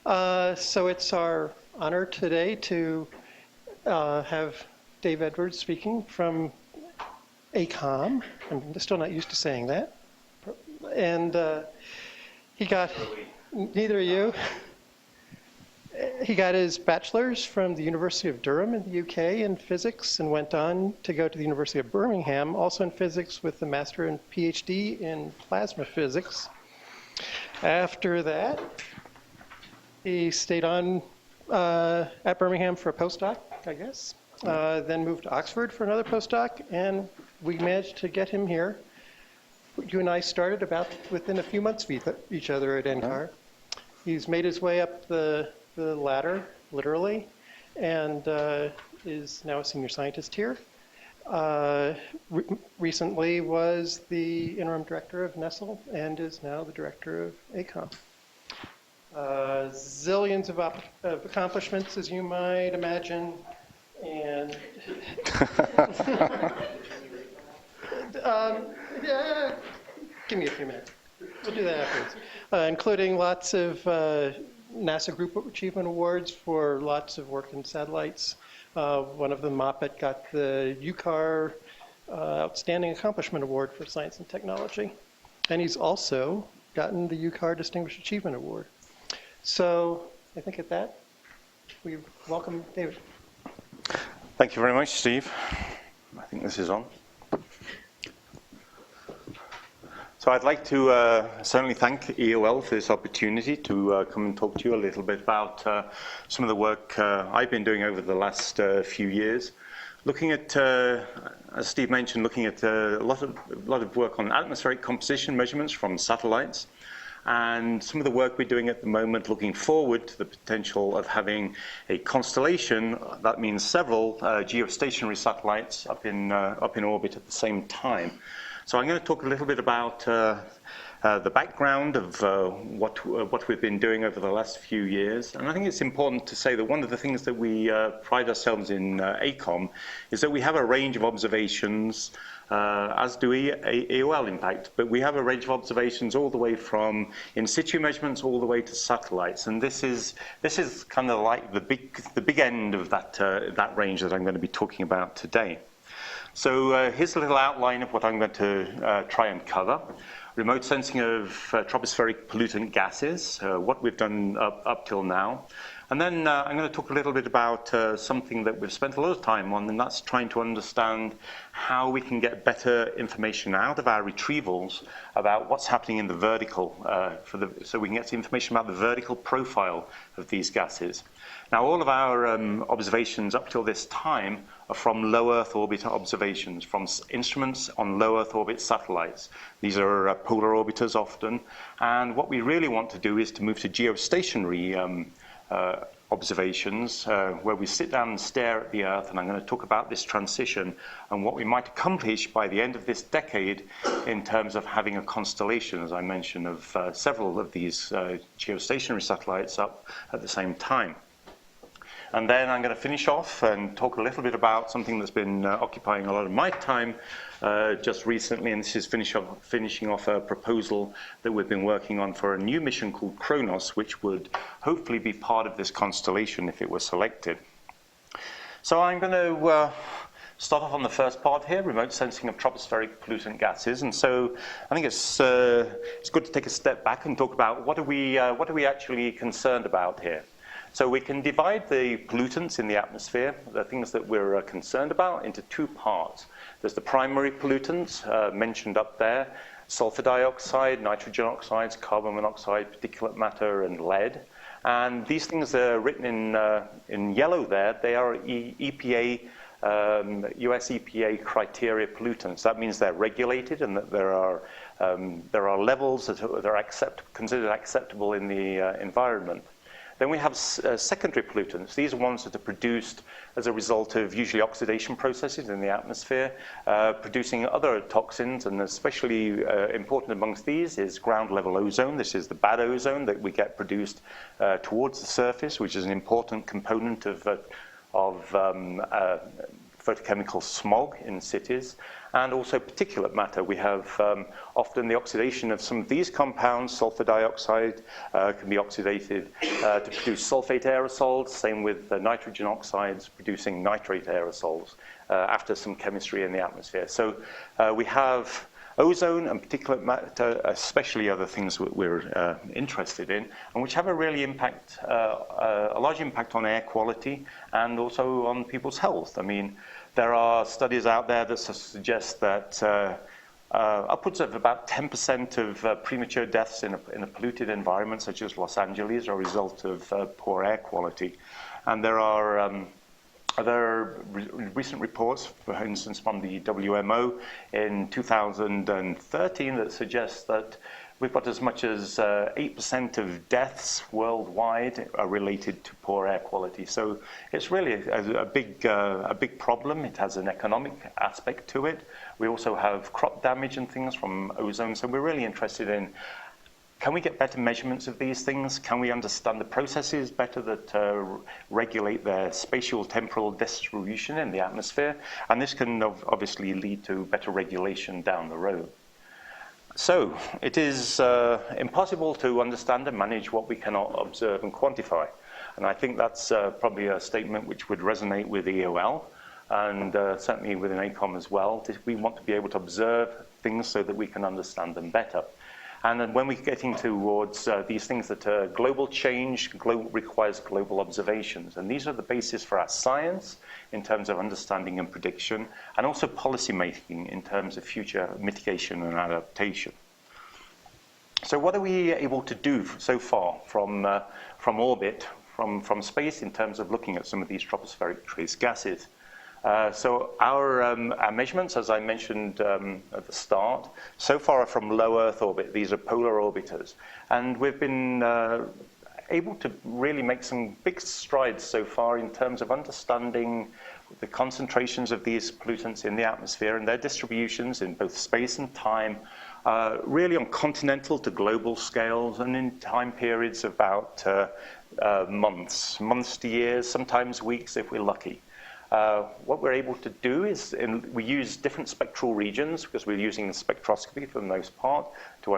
So it's our honor today to have Dave Edwards speaking from ACOM. I'm still not used to saying that. And he got, neither of you, he got his bachelor's from the University of Durham in the UK in physics and went on to go to the University of Birmingham, also in physics, with a master and PhD in plasma physics. After that, he stayed on at Birmingham for a postdoc, I guess, then moved to Oxford for another postdoc, and we managed to get him here. You and I started about within a few months of each other at NCAR. He's made his way up the ladder, literally, and is now a senior scientist here. Recently was the interim director of Nestle and is now the director of ACOM. Zillions of accomplishments, as you might imagine, and yeah, give me a few minutes. We'll do that afterwards. Including lots of NASA Group Achievement Awards for lots of work in satellites. One of them, Moppet, got the UCAR Outstanding Accomplishment Award for Science and Technology. And he's also gotten the UCAR Distinguished Achievement Award. So I think at that, we welcome David. Thank you very much, Steve. I think this is on. So I'd like to certainly thank EOL for this opportunity to come and talk to you a little bit about some of the work I've been doing over the last few years. Looking at, as Steve mentioned, looking at a lot of work on atmospheric composition measurements from satellites, and some of the work we're doing at the moment looking forward to the potential of having a constellation. That means several geostationary satellites up in orbit at the same time. So I'm going to talk a little bit about the background of what we've been doing over the last few years. And I think it's important to say that one of the things that we pride ourselves in ACOM is that we have a range of observations, as do EOL, in fact. But we have a range of observations all the way from in situ measurements all the way to satellites. And this is kind of like the big end of that range that I'm going to be talking about today. So here's a little outline of what I'm going to try and cover. Remote sensing of tropospheric pollutant gases, what we've done up till now. And then I'm going to talk a little bit about something that we've spent a lot of time on, and that's trying to understand how we can get better information out of our retrievals about what's happening in the vertical, so we can get information about the vertical profile of these gases. Now, all of our observations up till this time are from low Earth orbit observations, from instruments on low Earth orbit satellites. These are polar orbiters often, and what we really want to do is to move to geostationary observations where we sit down and stare at the Earth, and I'm going to talk about this transition and what we might accomplish by the end of this decade in terms of having a constellation, as I mentioned, of several of these geostationary satellites up at the same time. And then I'm going to finish off and talk a little bit about something that's been occupying a lot of my time just recently, and this is finishing off a proposal that we've been working on for a new mission called Kronos, which would hopefully be part of this constellation if it were selected. So I'm going to start off on the first part here, remote sensing of tropospheric pollutant gases. And so I think it's good to take a step back and talk about what are we actually concerned about here. So we can divide the pollutants in the atmosphere, the things that we're concerned about, into two parts. There's the primary pollutants mentioned up there, sulfur dioxide, nitrogen oxides, carbon monoxide, particulate matter, and lead. And these things are written in yellow there. They are EPA, US EPA criteria pollutants. That means they're regulated and that there are levels that are considered acceptable in the environment. Then we have secondary pollutants. These are ones that are produced as a result of usually oxidation processes in the atmosphere, producing other toxins, and especially important amongst these is ground level ozone. This is the bad ozone that we get produced towards the surface, which is an important component of photochemical smog in cities. and also particulate matter. We have often the oxidation of some of these compounds. Sulfur dioxide can be oxidated to produce sulfate aerosols, same with nitrogen oxides producing nitrate aerosols after some chemistry in the atmosphere. So we have ozone and particulate matter, especially other things we're interested in, and which have a really a large impact on air quality and also on people's health. I mean, there are studies out there that suggest that upwards of about 10% of premature deaths in a polluted environment, such as Los Angeles, are a result of poor air quality. And there are other recent reports, for instance, from the WMO in 2013 that suggests that we've got as much as 8% of deaths worldwide are related to poor air quality. So it's really a big problem. It has an economic aspect to it. We also have crop damage and things from ozone. So we're really interested in, can we get better measurements of these things? Can we understand the processes better that regulate their spatial temporal distribution in the atmosphere? And this can obviously lead to better regulation down the road. So it is impossible to understand and manage what we cannot observe and quantify. And I think that's probably a statement which would resonate with EOL and certainly within ACOM as well. We want to be able to observe things so that we can understand them better. And then when we're getting towards these things that global change requires global observations. And these are the basis for our science in terms of understanding and prediction, and also policymaking in terms of future mitigation and adaptation. So what are we able to do so far from orbit, from space, in terms of looking at some of these tropospheric trace gases? So our measurements, as I mentioned at the start, so far are from low Earth orbit. These are polar orbiters. And we've been able to really make some big strides so far in terms of understanding the concentrations of these pollutants in the atmosphere and their distributions in both space and time, really on continental to global scales and in time periods about months to years, sometimes weeks if we're lucky. What we're able to do is we use different spectral regions because we're using the spectroscopy for the most part to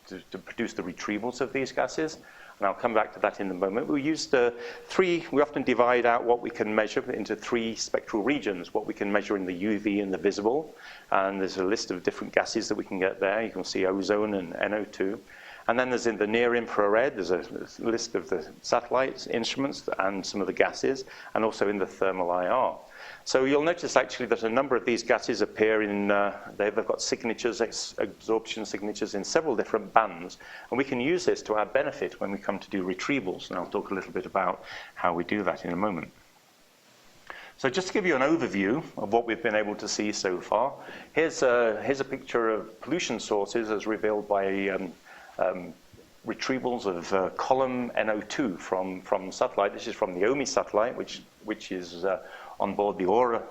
to produce the retrievals of these gases. And I'll come back to that in a moment. We often divide out what we can measure into three spectral regions, what we can measure in the UV and the visible. And there's a list of different gases that we can get there. You can see ozone and NO2. And then there's in the near infrared, there's a list of the satellite instruments and some of the gases, and also in the thermal IR. So you'll notice actually that a number of these gases appear in, they've got signatures, absorption signatures in several different bands. And we can use this to our benefit when we come to do retrievals. And I'll talk a little bit about how we do that in a moment. So just to give you an overview of what we've been able to see so far, here's a picture of pollution sources as revealed by retrievals of column NO2 from satellite. This is from the OMI satellite, which is on board the Aura,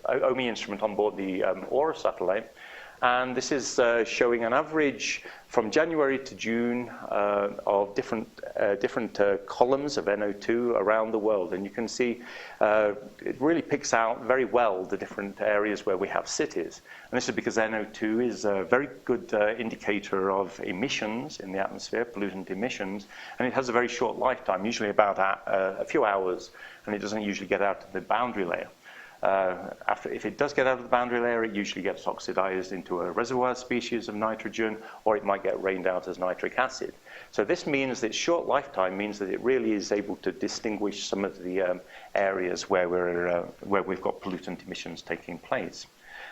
OMI instrument on board the Aura satellite. And this is showing an average from January to June of different columns of NO2 around the world. And you can see it really picks out very well the different areas where we have cities. And this is because NO2 is a very good indicator of emissions in the atmosphere, pollutant emissions. And it has a very short lifetime, usually about a few hours. And it doesn't usually get out of the boundary layer. If it does get out of the boundary layer, it usually gets oxidized into a reservoir species of nitrogen, or it might get rained out as nitric acid. So this means that short lifetime means that it really is able to distinguish some of the areas where we've got pollutant emissions taking place.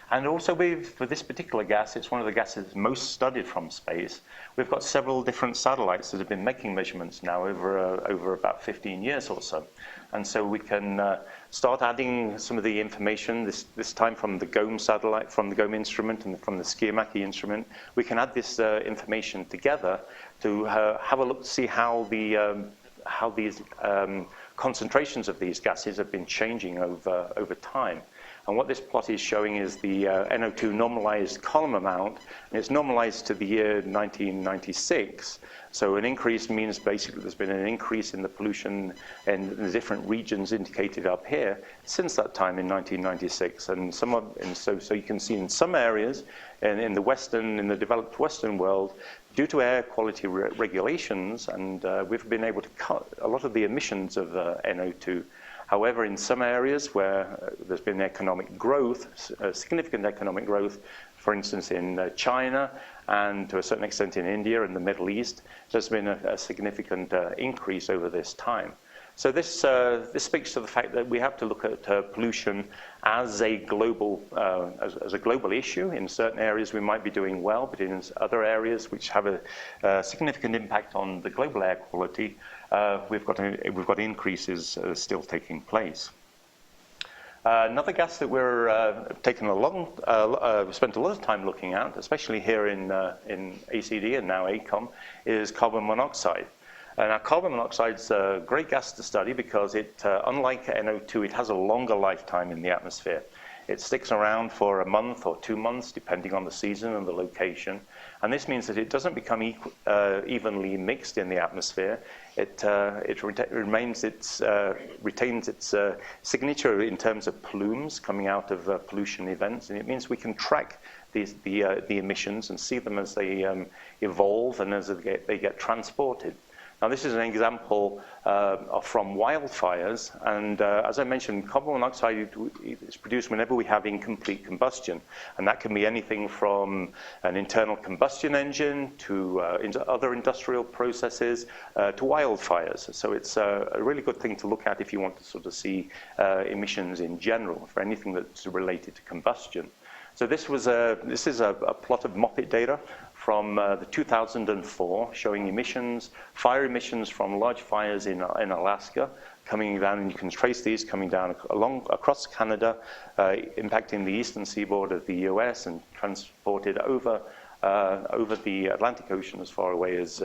And also for this particular gas, it's one of the gases most studied from space. We've got several different satellites that have been making measurements now over about 15 years or so. And so we can start adding some of the information, this time from the GOM satellite, from the GOM instrument and from the Skiamaki instrument. We can add this information together to have a look to see how these concentrations of these gases have been changing over time. And what this plot is showing is the NO2 normalized column amount, and it's normalized to the year 1996. So an increase means basically there's been an increase in the pollution in the different regions indicated up here since that time in 1996. And so you can see in some areas in the developed Western world, due to air quality regulations, and we've been able to cut a lot of the emissions of NO2. However, in some areas where there's been economic growth, significant economic growth, for instance in China and to a certain extent in India and the Middle East, there's been a significant increase over this time. So this speaks to the fact that we have to look at pollution as a global issue. In certain areas we might be doing well, but in other areas which have a significant impact on the global air quality, we've got increases still taking place. Another gas that we're spent a lot of time looking at, especially here in ACD and now ACOM, is carbon monoxide. Now, carbon monoxide is a great gas to study because it, unlike NO2, it has a longer lifetime in the atmosphere. It sticks around for a month or 2 months, depending on the season and the location. And this means that it doesn't become evenly mixed in the atmosphere. It retains its signature in terms of plumes coming out of pollution events. And it means we can track the emissions and see them as they evolve and as they get transported. Now, this is an example from wildfires, and as I mentioned, carbon monoxide is produced whenever we have incomplete combustion, and that can be anything from an internal combustion engine to other industrial processes to wildfires. So it's a really good thing to look at if you want to sort of see emissions in general for anything that's related to combustion. So this is a plot of MOPIT data from the 2004 showing fire emissions from large fires in Alaska coming down, and you can trace these coming down across Canada, impacting the eastern seaboard of the US and transported over the Atlantic Ocean as far away as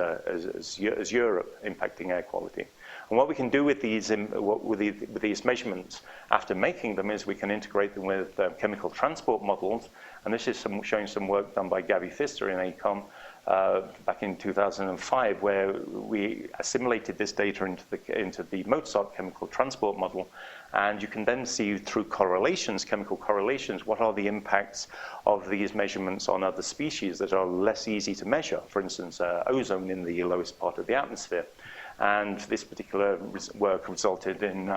Europe, impacting air quality. And what we can do with these measurements after making them is we can integrate them with chemical transport models. And this is showing some work done by Gabby Pfister in ACOM back in 2005, where we assimilated this data into the Mozart chemical transport model. And you can then see through chemical correlations, what are the impacts of these measurements on other species that are less easy to measure. For instance, ozone in the lowest part of the atmosphere. And this particular work resulted in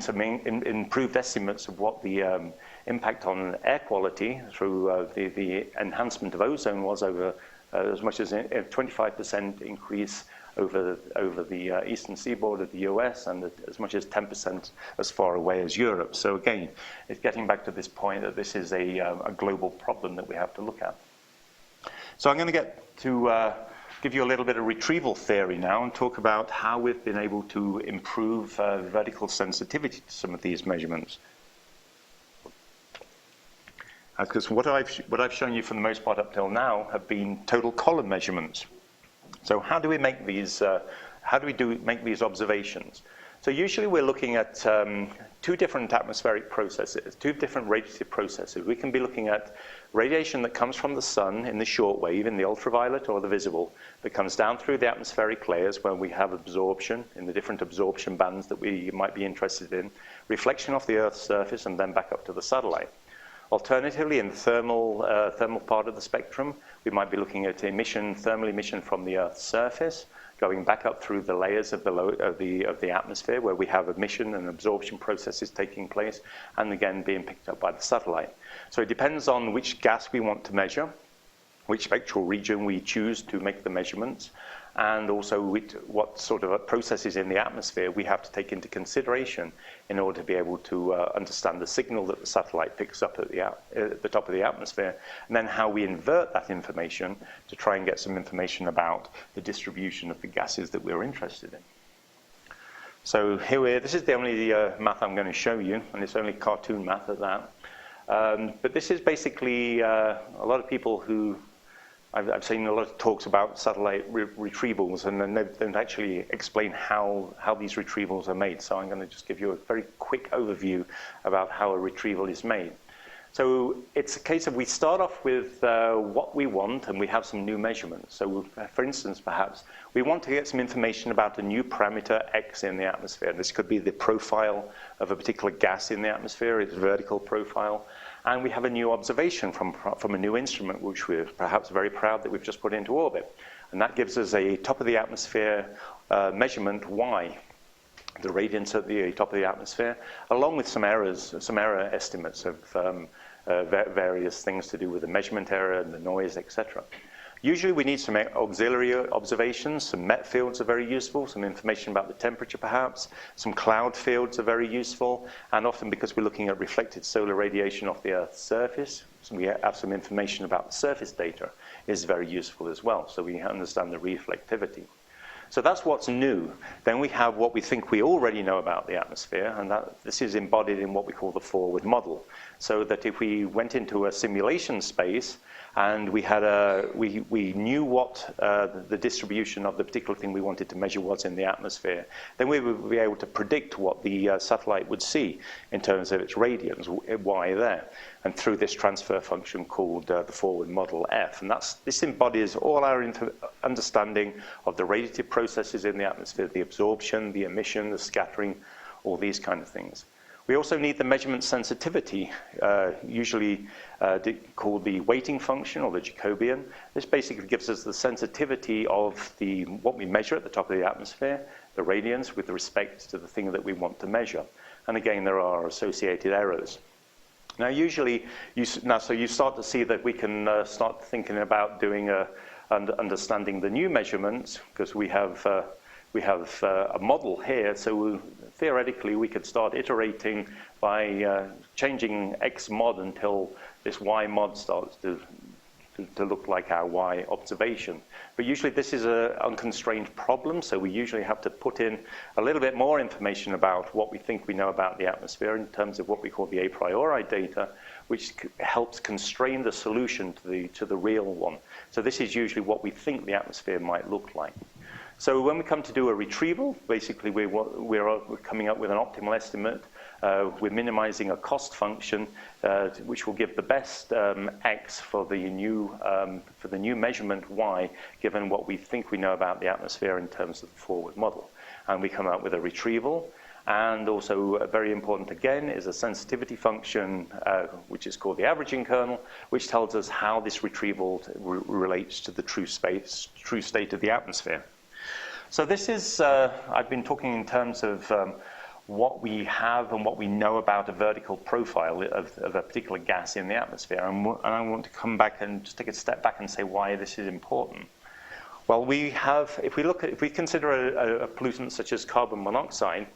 some improved estimates of what the impact on air quality through the enhancement of ozone was over as much as a 25% increase over the eastern seaboard of the US, and as much as 10% as far away as Europe. So again, it's getting back to this point that this is a global problem that we have to look at. So I'm going to get to give you a little bit of retrieval theory now and talk about how we've been able to improve vertical sensitivity to some of these measurements. Because what I've shown you for the most part up till now have been total column measurements. So how do we make these? Make these observations? So usually we're looking at two different atmospheric processes, two different radiative processes. We can be looking at radiation that comes from the sun in the short wave, in the ultraviolet or the visible, that comes down through the atmospheric layers where we have absorption in the different absorption bands that we might be interested in, reflection off the Earth's surface, and then back up to the satellite. Alternatively, in the thermal part of the spectrum, we might be looking at thermal emission from the Earth's surface, going back up through the layers of the atmosphere where we have emission and absorption processes taking place, and again being picked up by the satellite. So it depends on which gas we want to measure, which spectral region we choose to make the measurements, and also what sort of processes in the atmosphere we have to take into consideration in order to be able to understand the signal that the satellite picks up at the top of the atmosphere, and then how we invert that information to try and get some information about the distribution of the gases that we're interested in. So this is the only math I'm going to show you, and it's only cartoon math at that. But this is basically a lot of people who I've seen a lot of talks about satellite retrievals, and then they don't actually explain how these retrievals are made. So I'm going to just give you a very quick overview about how a retrieval is made. So it's a case of we start off with what we want, and we have some new measurements. So for instance, perhaps, we want to get some information about a new parameter X in the atmosphere. This could be the profile of a particular gas in the atmosphere, its vertical profile. And we have a new observation from a new instrument, which we're perhaps very proud that we've just put into orbit. And that gives us a top of the atmosphere measurement Y, the radiance at the top of the atmosphere, along with some error estimates of various things to do with the measurement error and the noise, etc. Usually we need some auxiliary observations. Some MET fields are very useful, some information about the temperature perhaps. Some cloud fields are very useful, and often because we're looking at reflected solar radiation off the Earth's surface, so we have some information about the surface data is very useful as well, so we understand the reflectivity. So that's what's new. Then we have what we think we already know about the atmosphere, and this is embodied in what we call the forward model. So that if we went into a simulation space and we knew what the distribution of the particular thing we wanted to measure was in the atmosphere, then we would be able to predict what the satellite would see in terms of its radiance, Y there, and through this transfer function called the forward model F. And this embodies all our understanding of the radiative processes in the atmosphere, the absorption, the emission, the scattering, all these kind of things. We also need the measurement sensitivity, usually called the weighting function or the Jacobian. This basically gives us the sensitivity of what we measure at the top of the atmosphere, the radiance with respect to the thing that we want to measure. And again, there are associated errors. Now, usually, so you start to see that we can start thinking about doing understanding the new measurements, because we have a model here, so theoretically we could start iterating by changing X mod until this Y mod starts to look like our Y observation. But usually this is an unconstrained problem, so we usually have to put in a little bit more information about what we think we know about the atmosphere in terms of what we call the a priori data, which helps constrain the solution to the real one. So this is usually what we think the atmosphere might look like. So when we come to do a retrieval, basically we're coming up with an optimal estimate. We're minimizing a cost function, which will give the best X for the new measurement Y, given what we think we know about the atmosphere in terms of the forward model. And we come out with a retrieval. And also very important again is a sensitivity function, which is called the averaging kernel, which tells us how this retrieval relates to the true state of the atmosphere. So this is, I've been talking in terms of what we have and what we know about a vertical profile of a particular gas in the atmosphere. And I want to come back and just take a step back and say why this is important. Well, we have, if we consider a pollutant such as carbon monoxide,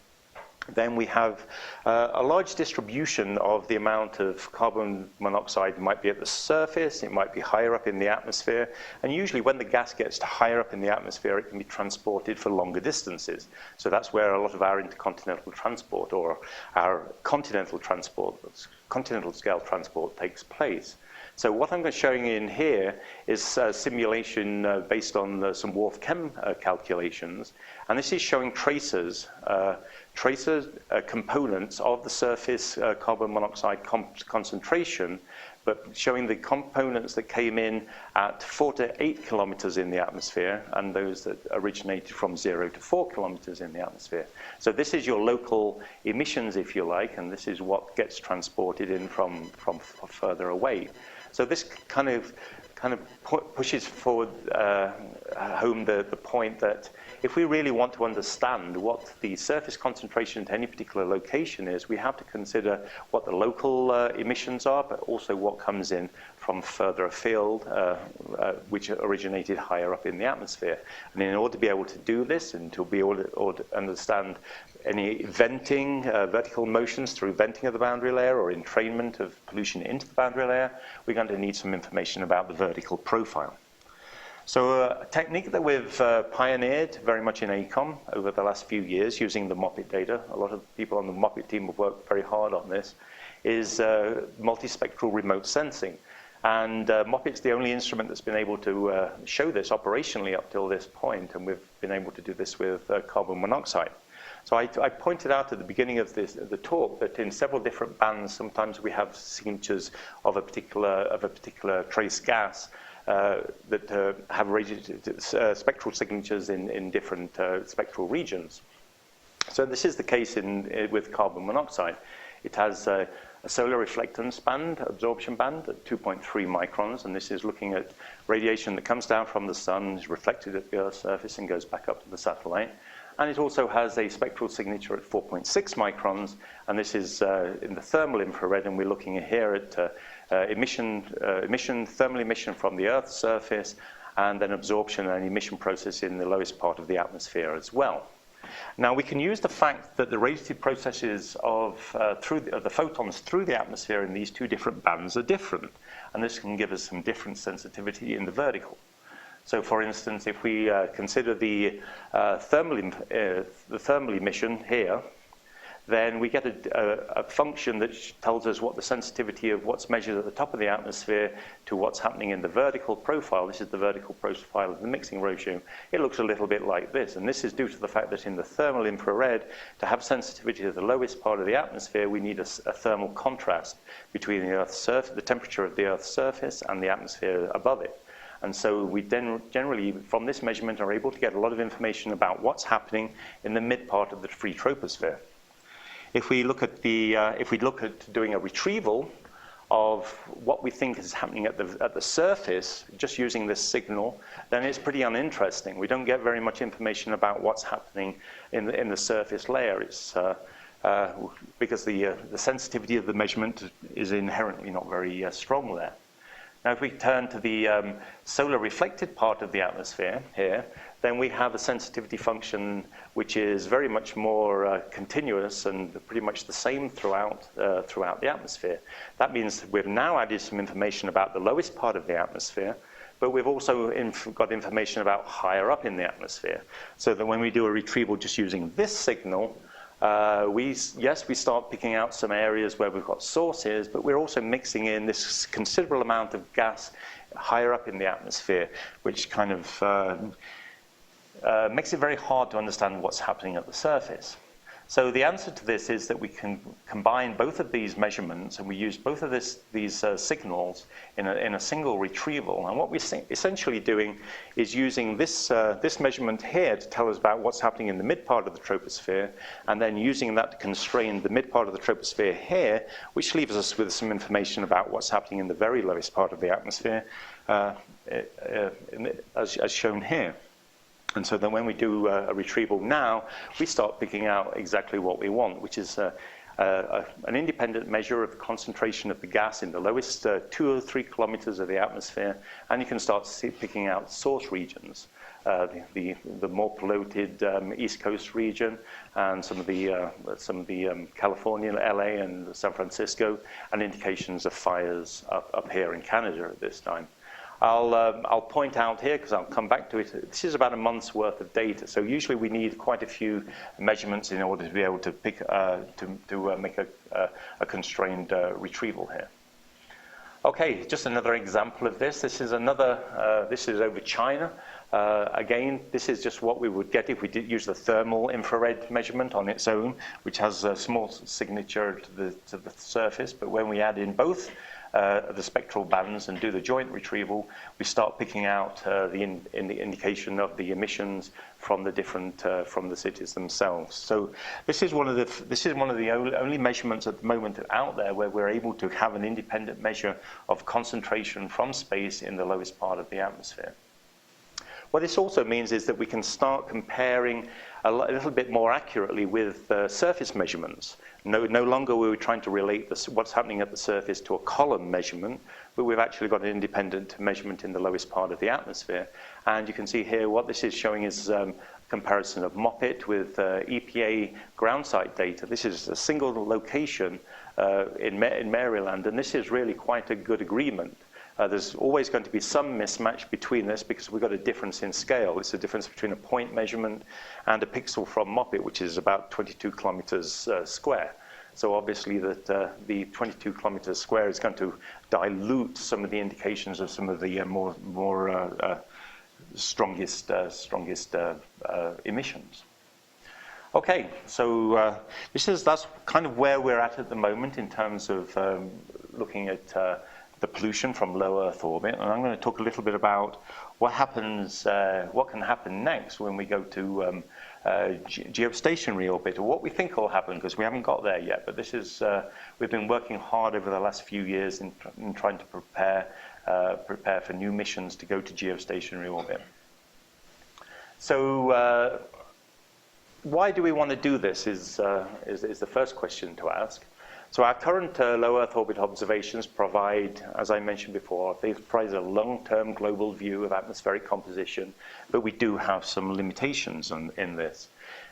then we have a large distribution of the amount of carbon monoxide. It might be at the surface, it might be higher up in the atmosphere, and usually when the gas gets to higher up in the atmosphere, it can be transported for longer distances. So that's where a lot of our intercontinental transport or our continental scale transport takes place. So what I'm showing in here is a simulation based on some Wharf Chem calculations, and this is showing tracers components of the surface carbon monoxide concentration, but showing the components that came in at 4 to 8 kilometers in the atmosphere and those that originated from 0 to 4 kilometers in the atmosphere. So this is your local emissions, if you like, and this is what gets transported in from further away. So this kind of pushes forward home the point that if we really want to understand what the surface concentration at any particular location is, we have to consider what the local emissions are, but also what comes in from further afield, which originated higher up in the atmosphere. And in order to be able to do this and to be able to understand any venting, vertical motions through venting of the boundary layer or entrainment of pollution into the boundary layer, we're going to need some information about the vertical profile. So a technique that we've pioneered very much in ACOM over the last few years using the MOPIT data, a lot of people on the MOPIT team have worked very hard on this, is multispectral remote sensing. And MOPIT's the only instrument that's been able to show this operationally up till this point, and we've been able to do this with carbon monoxide. So I pointed out at the beginning of the talk that in several different bands, sometimes we have signatures of a particular trace gas that have spectral signatures in different spectral regions. So this is the case with carbon monoxide. It has a solar reflectance band, absorption band at 2.3 microns, and this is looking at radiation that comes down from the sun, is reflected at the Earth's surface and goes back up to the satellite. And it also has a spectral signature at 4.6 microns, and this is in the thermal infrared, and we're looking here at thermal emission from the Earth's surface, and then absorption and emission process in the lowest part of the atmosphere as well. Now, we can use the fact that the radiative processes of the photons through the atmosphere in these two different bands are different, and this can give us some different sensitivity in the vertical. So, for instance, if we consider the thermal emission here, then we get a function that tells us what the sensitivity of what's measured at the top of the atmosphere to what's happening in the vertical profile. This is the vertical profile of the mixing ratio. It looks a little bit like this, and this is due to the fact that in the thermal infrared, to have sensitivity to the lowest part of the atmosphere, we need a thermal contrast between the Earth's surface, the temperature of the Earth's surface, and the atmosphere above it. And so we then generally, from this measurement, are able to get a lot of information about what's happening in the mid part of the free troposphere. If we look at doing a retrieval of what we think is happening at the surface, just using this signal, then it's pretty uninteresting. We don't get very much information about what's happening in the surface layer. It's because the sensitivity of the measurement is inherently not very strong there. Now, if we turn to the solar reflected part of the atmosphere here, then we have a sensitivity function which is very much more continuous and pretty much the same throughout the atmosphere. That means we've now added some information about the lowest part of the atmosphere, but we've also got information about higher up in the atmosphere. So that when we do a retrieval just using this signal, we start picking out some areas where we've got sources, but we're also mixing in this considerable amount of gas higher up in the atmosphere, which kind of makes it very hard to understand what's happening at the surface. So the answer to this is that we can combine both of these measurements, and we use both of these signals in a single retrieval. And what we're essentially doing is using this measurement here to tell us about what's happening in the mid part of the troposphere, and then using that to constrain the mid part of the troposphere here, which leaves us with some information about what's happening in the very lowest part of the atmosphere, as shown here. And so then when we do a retrieval now, we start picking out exactly what we want, which is an independent measure of the concentration of the gas in the lowest 2 or 3 kilometers of the atmosphere. And you can start picking out source regions, the more polluted East Coast region, and some of the California, LA, and San Francisco, and indications of fires up here in Canada at this time. I'll point out here, because I'll come back to it, this is about a month's worth of data. So usually we need quite a few measurements in order to be able to make a constrained retrieval here. Okay, just another example of this. This is over China. Again, this is just what we would get if we did use the thermal infrared measurement on its own, which has a small signature to the surface. But when we add in both the spectral bands and do the joint retrieval, we start picking out the indication of the emissions from the different from the cities themselves. So this is one of the only measurements at the moment out there where we're able to have an independent measure of concentration from space in the lowest part of the atmosphere. What this also means is that we can start comparing a little bit more accurately with surface measurements. No longer are we trying to relate what's happening at the surface to a column measurement, but we've actually got an independent measurement in the lowest part of the atmosphere. And you can see here what this is showing is a comparison of MOPIT with EPA ground site data. This is a single location in Maryland, and this is really quite a good agreement. There's always going to be some mismatch between this because we've got a difference in scale. It's a difference between a point measurement and a pixel from MOPIT, which is about 22 kilometers square. So obviously that the 22 kilometers square is going to dilute some of the indications of some of the strongest emissions. Okay, so that's kind of where we're at the moment in terms of looking at the pollution from low Earth orbit, and I'm going to talk a little bit about what happens, what can happen next when we go to geostationary orbit, or what we think will happen, because we haven't got there yet. But this is we've been working hard over the last few years in trying to prepare for new missions to go to geostationary orbit. So why do we want to do this is the first question to ask. So our current low Earth orbit observations provide, as I mentioned before, they provide a long-term global view of atmospheric composition, but we do have some limitations in this.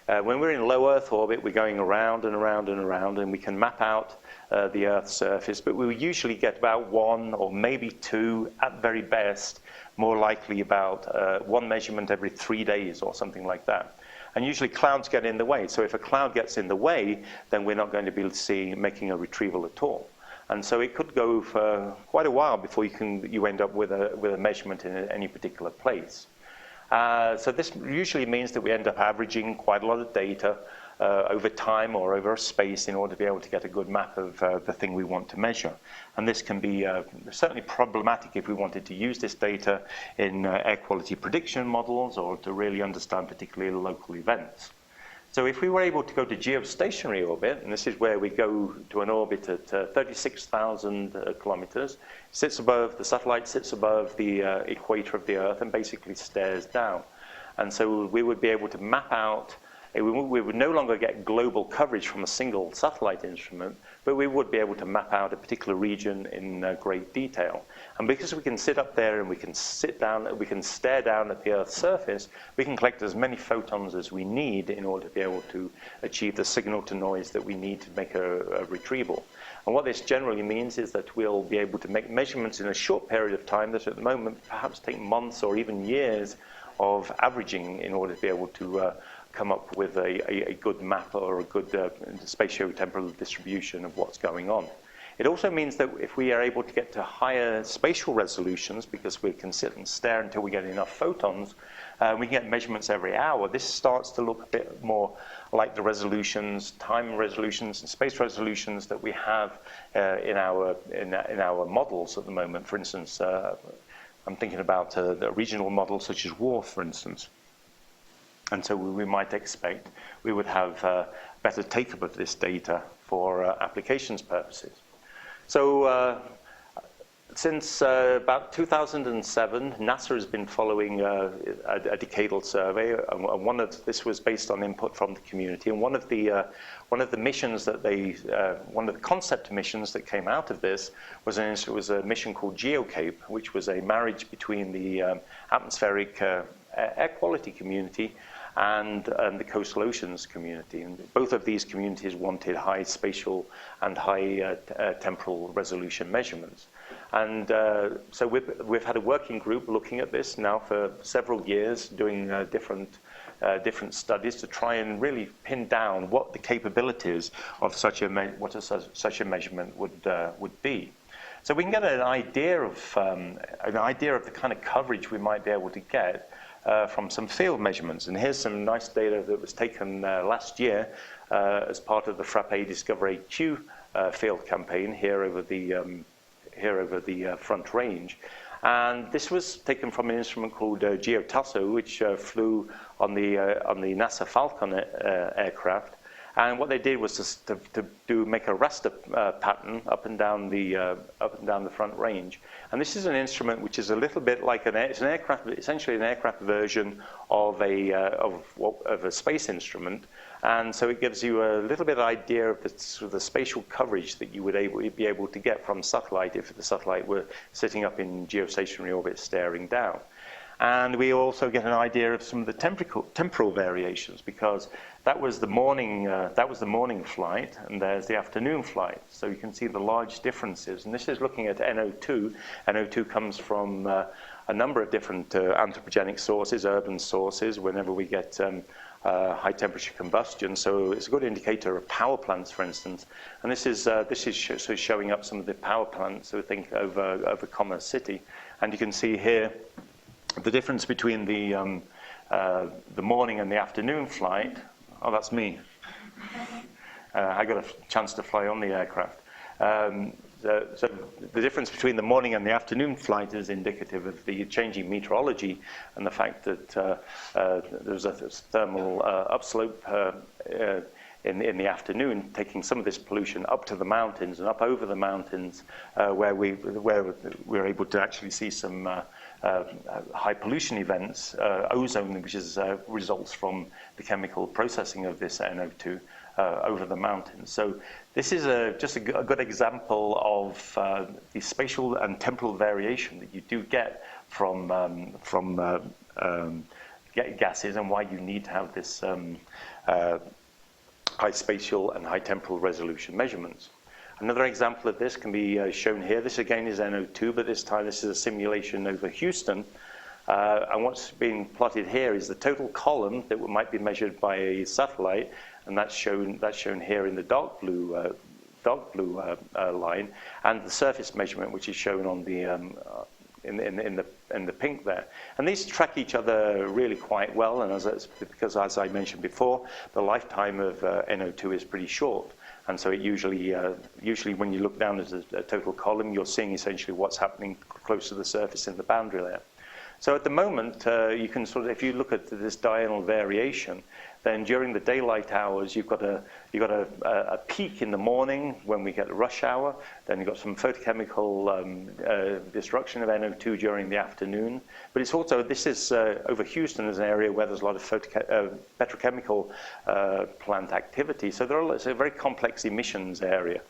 When we're in low Earth orbit, we're going around and around and around, and we can map out the Earth's surface, but we usually get about one or maybe two, at very best, more likely about one measurement every 3 days or something like that. And usually clouds get in the way. So if a cloud gets in the way, then we're not going to be making a retrieval at all. And so it could go for quite a while before you end up with a measurement in any particular place. So this usually means that we end up averaging quite a lot of data over time or over a space in order to be able to get a good map of the thing we want to measure. And this can be certainly problematic if we wanted to use this data in air quality prediction models or to really understand particularly local events. So if we were able to go to geostationary orbit, and this is where we go to an orbit at 36,000 kilometers, the satellite sits above the equator of the Earth and basically stares down. And so we would be able to map out, we would no longer get global coverage from a single satellite instrument, but we would be able to map out a particular region in great detail. And because we can sit up there and we can sit down, we can stare down at the Earth's surface, we can collect as many photons as we need in order to be able to achieve the signal to noise that we need to make a retrieval. And what this generally means is that we'll be able to make measurements in a short period of time that at the moment perhaps take months or even years of averaging in order to be able to come up with a good map or a good spatio-temporal distribution of what's going on. It also means that if we are able to get to higher spatial resolutions, because we can sit and stare until we get enough photons, we can get measurements every hour. This starts to look a bit more like the resolutions, time resolutions, and space resolutions that we have in our models at the moment. For instance, I'm thinking about the regional models such as WARF, for instance. And so we might expect we would have better take-up of this data for applications purposes. So since about 2007, NASA has been following a decadal survey. And this was based on input from the community. And one of the missions that one of the concept missions that came out of this was a mission called GeoCape, which was a marriage between the atmospheric air quality community and the coastal oceans community. And both of these communities wanted high spatial and high temporal resolution measurements. And so we've had a working group looking at this now for several years, doing different studies to try and really pin down what the capabilities of such a measurement would be. So we can get an idea of the kind of coverage we might be able to get from some field measurements. And here's some nice data that was taken last year as part of the FRAPE Discover HQ field campaign here over the Front Range. And this was taken from an instrument called GeoTasso, which flew on the NASA Falcon aircraft. And what they did was to make a raster pattern up and down the Front Range. And this is an instrument which is a little bit like it's an aircraft, essentially an aircraft version of a space instrument. And so it gives you a little bit of idea of the spatial coverage that you would be able to get from satellite if the satellite were sitting up in geostationary orbit staring down. And we also get an idea of some of the temporal variations, because that was the morning flight, and there's the afternoon flight. So you can see the large differences. And this is looking at NO2. NO2 comes from a number of different anthropogenic sources, urban sources. Whenever we get high temperature combustion. So it's a good indicator of power plants, for instance. And this is showing up some of the power plants, so think over Commerce City. And you can see here the difference between the morning and the afternoon flight. Oh, that's me. I got a chance to fly on the aircraft. So the difference between the morning and the afternoon flight is indicative of the changing meteorology and the fact that there's a thermal upslope in the afternoon, taking some of this pollution up to the mountains and up over the mountains, where we're able to actually see some high pollution events, ozone, which is results from the chemical processing of this NO2 over the mountains. So this is just a good example of the spatial and temporal variation that you do get from gases, and why you need to have this high spatial and high temporal resolution measurements. Another example of this can be shown here. This again is NO2, but this time this is a simulation over Houston. And what's being plotted here is the total column that might be measured by a satellite, and that's shown here in the dark blue line, and the surface measurement, which is shown on the in the pink there. And these track each other really quite well, and because as I mentioned before, the lifetime of NO2 is pretty short. And so it usually when you look down at a total column, you're seeing essentially what's happening close to the surface in the boundary layer. So at the moment, you can if you look at this diurnal variation, then during the daylight hours, you've got a peak in the morning when we get a rush hour. Then you've got some photochemical destruction of NO2 during the afternoon. But it's also, this is over Houston is an area where there's a lot of petrochemical plant activity. So it's a very complex emissions area.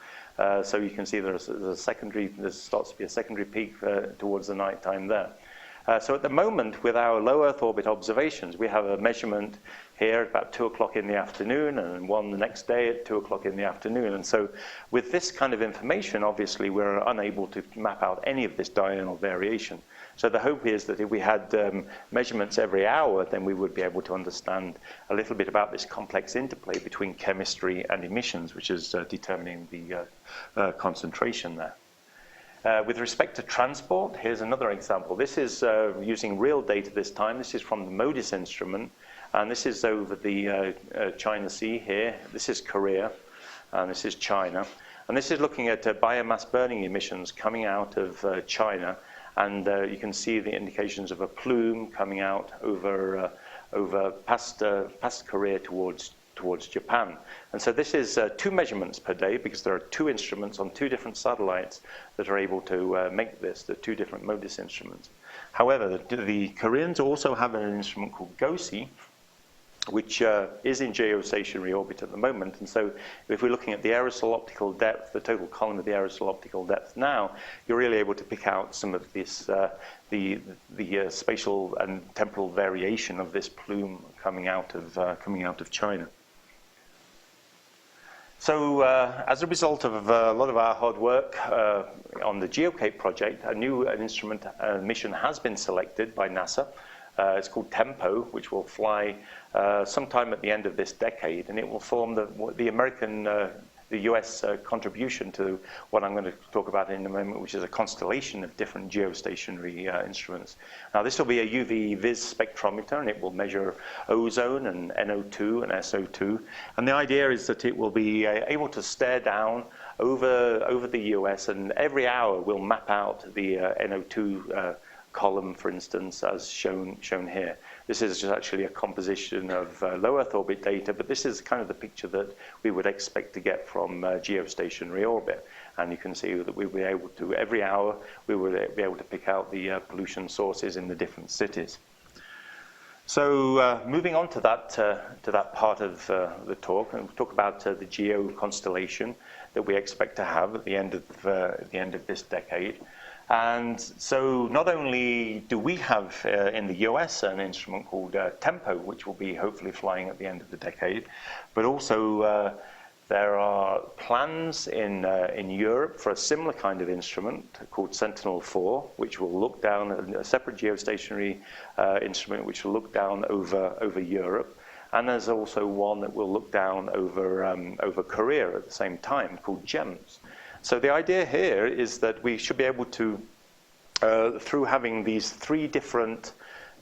So you can see there starts to be a secondary peak towards the nighttime there. So at the moment, with our low Earth orbit observations, we have a measurement here at about 2 o'clock in the afternoon, and one the next day at 2 o'clock in the afternoon. And so with this kind of information, obviously, we're unable to map out any of this diurnal variation. So the hope is that if we had measurements every hour, then we would be able to understand a little bit about this complex interplay between chemistry and emissions, which is determining the concentration there. With respect to transport, here's another example. This is using real data this time. This is from the MODIS instrument, and this is over the China Sea here. This is Korea, and this is China. And this is looking at biomass burning emissions coming out of China, and you can see the indications of a plume coming out over past Korea towards Japan. And so this is 2 measurements per day, because there are 2 instruments on 2 different satellites that are able to make this, the 2 different MODIS instruments. However, the Koreans also have an instrument called gase, which is in geostationary orbit at the moment. And so if we're looking at the aerosol optical depth, the total column of the aerosol optical depth now, you're really able to pick out some of this, the spatial and temporal variation of this plume coming out of China. So as a result of a lot of our hard work on the GeoCape project, a new instrument mission has been selected by NASA. It's called TEMPO, which will fly sometime at the end of this decade, and it will form the US contribution to what I'm going to talk about in a moment, which is a constellation of different geostationary instruments. Now, this will be a UV vis spectrometer, and it will measure ozone and NO2 and SO2. And the idea is that it will be able to stare down over the US, and every hour we'll map out the NO2 column, for instance, as shown here. This is just actually a composition of low Earth orbit data, but this is kind of the picture that we would expect to get from geostationary orbit. And you can see that we'll be able to, every hour, we will be able to pick out the pollution sources in the different cities. So moving on to that part of the talk, and we'll talk about the geo constellation that we expect to have at the end of this decade. And so not only do we have in the US an instrument called TEMPO, which will be hopefully flying at the end of the decade, but also there are plans in Europe for a similar kind of instrument called Sentinel-4, which will look down, a separate geostationary instrument which will look down over Europe. And there's also one that will look down over Korea at the same time, called GEMS. So the idea here is that we should be able to, through having these three different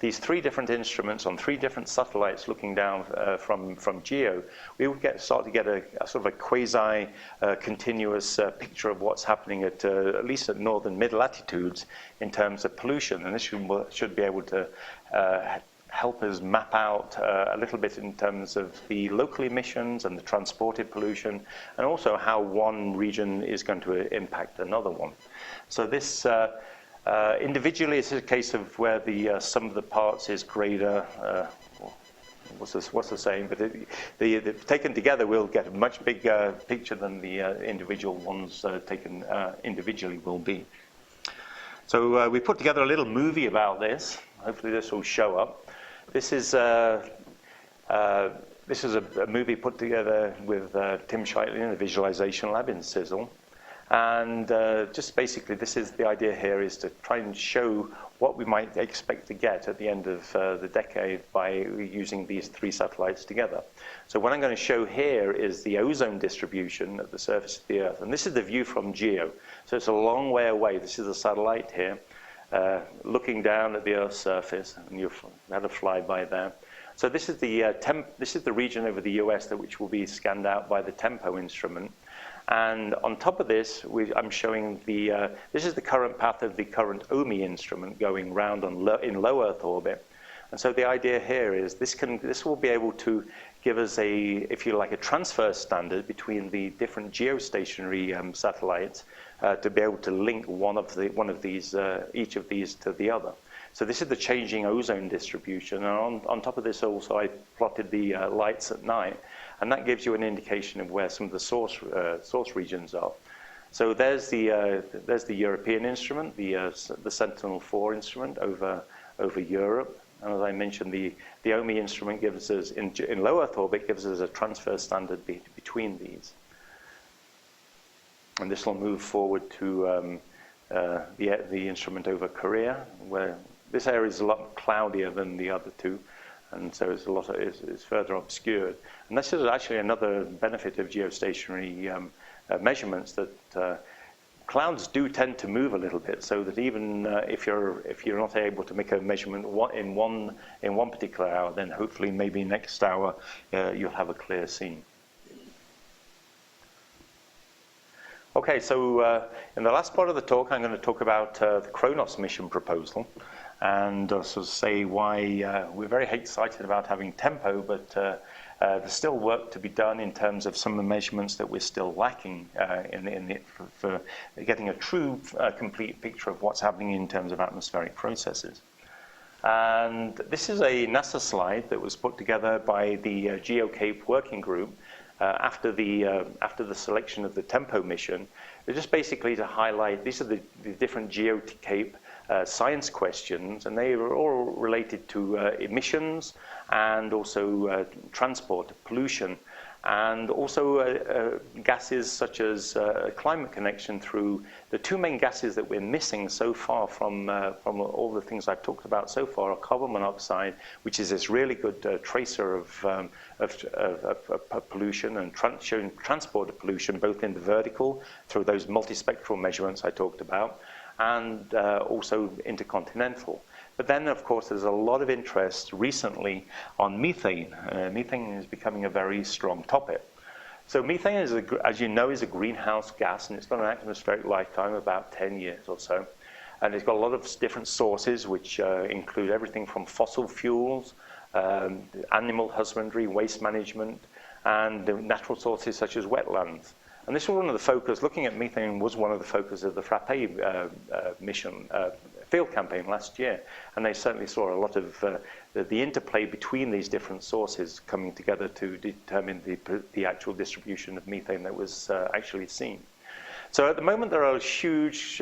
instruments on three different satellites looking down from GEO, we would start to get a sort of a quasi-continuous picture of what's happening at least at northern mid-latitudes in terms of pollution. And this should be able to help us map out a little bit in terms of the local emissions and the transported pollution, and also how one region is going to impact another one. So this individually, it's a case of where the sum of the parts is greater. What's the saying? But taken together, we'll get a much bigger picture than the individual ones taken individually will be. So we put together a little movie about this. Hopefully, this will show up. This is a movie put together with Tim Shitley in the Visualization Lab in CISL. And just basically, this is the idea here, is to try and show what we might expect to get at the end of the decade by using these three satellites together. So what I'm going to show here is the ozone distribution at the surface of the Earth. And this is the view from GEO. So it's a long way away. This is a satellite here, looking down at the Earth's surface, and you've had a flyby there. So this is the region over the US which will be scanned out by the TEMPO instrument. And on top of this, I'm showing this is the current path of the current OMI instrument going round in low Earth orbit. And so the idea here is this will be able to give us if you like, a transfer standard between the different geostationary satellites to be able to link each of these to the other. So this is the changing ozone distribution. And on top of this also, I plotted the lights at night. And that gives you an indication of where some of the source regions are. So there's the European instrument, the Sentinel-4 instrument over Europe. And as I mentioned, the OMI instrument gives us, in low Earth orbit, gives us a transfer standard between these. And this will move forward to the instrument over Korea, where this area is a lot cloudier than the other two. And so it's further obscured. And this is actually another benefit of geostationary measurements, that clouds do tend to move a little bit, so that even if you're not able to make a measurement in one particular hour, then hopefully maybe next hour you'll have a clear scene. Okay, so in the last part of the talk, I'm going to talk about the Kronos mission proposal, and sort of say why we're very excited about having TEMPO, but there's still work to be done in terms of some of the measurements that we're still lacking for getting a true complete picture of what's happening in terms of atmospheric processes. And this is a NASA slide that was put together by the GeoCape working group after the selection of the TEMPO mission. They're just basically to highlight, these are the different GeoCape science questions, and they are all related to emissions and also transport, pollution, and also gases such as climate connection through the two main gases that we're missing so far from all the things I've talked about so far are carbon monoxide, which is this really good tracer of pollution, and showing transport pollution both in the vertical through those multispectral measurements I talked about, and also intercontinental. But then, of course, there's a lot of interest recently on methane. Methane is becoming a very strong topic. So methane, as you know, is a greenhouse gas, and it's got an atmospheric lifetime of about 10 years or so. And it's got a lot of different sources, which include everything from fossil fuels, animal husbandry, waste management, and natural sources such as wetlands. And this was one of the focus, looking at methane was one of the focus of the FRAPPE mission field campaign last year. And they certainly saw a lot of the interplay between these different sources coming together to determine the actual distribution of methane that was actually seen. So at the moment, there are huge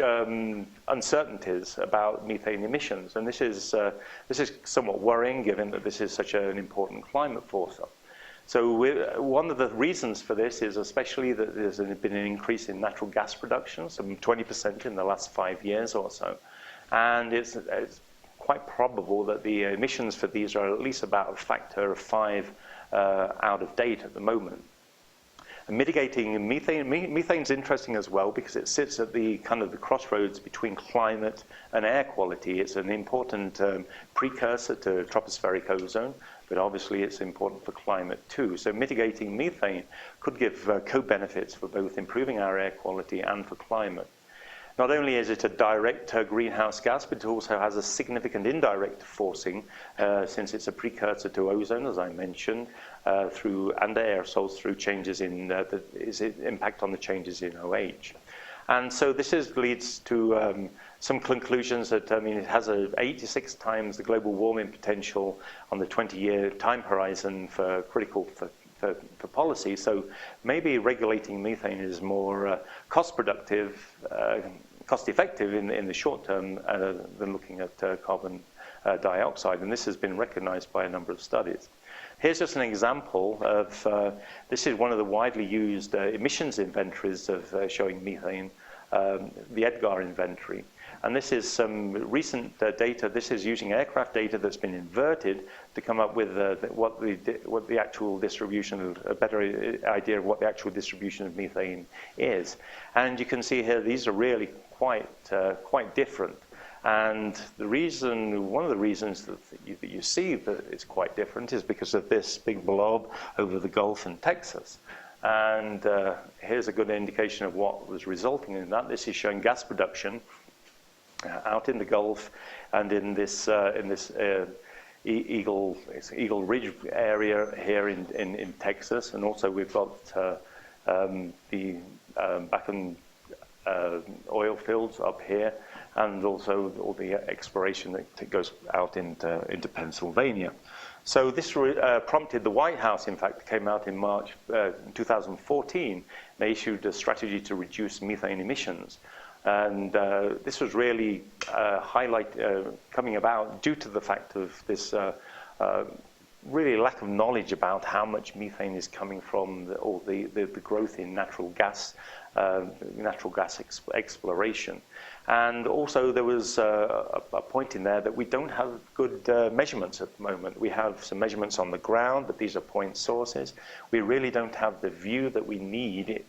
uncertainties about methane emissions. And this is somewhat worrying, given that this is such an important climate force. So one of the reasons for this is especially that there's been an increase in natural gas production, some 20% in the last 5 years or so. And it's quite probable that the emissions for these are at least about a factor of 5 out of date at the moment. And mitigating methane's interesting as well because it sits at the kind of the crossroads between climate and air quality. It's an important precursor to tropospheric ozone, but obviously it's important for climate too. So mitigating methane could give co-benefits for both improving our air quality and for climate. Not only is it a direct greenhouse gas, but it also has a significant indirect forcing since it's a precursor to ozone, as I mentioned, and aerosols through changes in impact on the changes in OH. And so this leads to some conclusions that, it has 86 times the global warming potential on the 20-year time horizon for critical for policy. So maybe regulating methane is more cost-effective in the short term than looking at carbon dioxide. And this has been recognized by a number of studies. Here's just an example of, this is one of the widely used emissions inventories of showing methane, the EDGAR inventory. And this is some recent data. This is using aircraft data that's been inverted to come up with what the actual distribution, a better idea of what the actual distribution of methane is. And you can see here, these are really quite different. And one of the reasons that you see that it's quite different is because of this big blob over the Gulf and Texas. And here's a good indication of what was resulting in that. This is showing gas production out in the Gulf and in this Eagle Ridge area here in Texas. And also we've got the Bakken oil fields up here, and also all the exploration that goes out into Pennsylvania. So this prompted the White House, in fact, came out in March 2014. They issued a strategy to reduce methane emissions. And this was really coming about due to the fact of this really lack of knowledge about how much methane is coming from the growth in natural gas exploration. And also there was a point in there that we don't have good measurements at the moment. We have some measurements on the ground, but these are point sources. We really don't have the view that we need